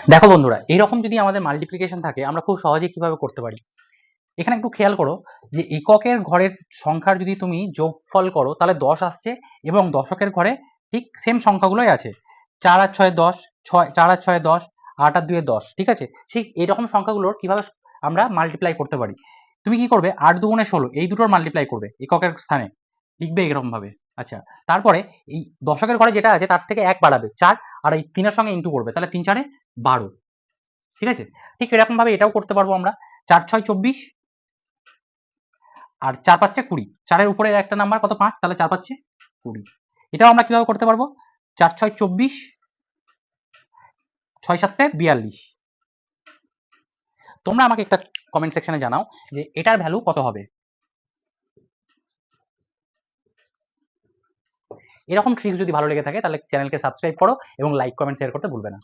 দেখো বন্ধুরা, এইরকম যদি আমাদের মাল্টিপ্লিকেশন থাকে আমরা খুব সহজেই কিভাবে করতে পারি। এখানে একটু খেয়াল করো যে এককের ঘরের সংখ্যার যদি তুমি যোগফল করো তাহলে 10 আসছে, এবং দশকের ঘরে ঠিক সেম সংখ্যাগুলোই আছে। 4 আর 6 10, 4 আর 6 10, 8 আর 2 10, ঠিক আছে। ঠিক এরকম সংখ্যাগুলোর কিভাবে আমরা মাল্টিপ্লাই করতে পারি। তুমি কি করবে, 8 দুগুণে 16 এই দুটোর মাল্টিপ্লাই করবে এককের স্থানে, লিখবে এরকম ভাবে। আচ্ছা, তারপরে এই দশকের ঘরে যেটা আছে তার থেকে 1 বাড়াবে 4, আর এই 3 এর সঙ্গে ইন্টু করবে, তাহলে 3 4 12, ঠিক আছে। ঠিক এরকম ভাবে এটাও করতে পারবো আমরা। 4 6 24, আর 4 5 20, 4 এর উপরে একটা নাম্বার কত 5, তাহলে 4 5 20। এটাও আমরা কিভাবে করতে পারবো, 4 6 24, 6 7 42। তোমরা আমাকে একটা কমেন্ট সেকশনে জানাও যে এটার ভ্যালু কত হবে। এরকম ট্রিক্স যদি ভালো লেগে থাকে তাহলে চ্যানেলকে সাবস্ক্রাইব করো এবং লাইক কমেন্ট শেয়ার করতে ভুলবে না।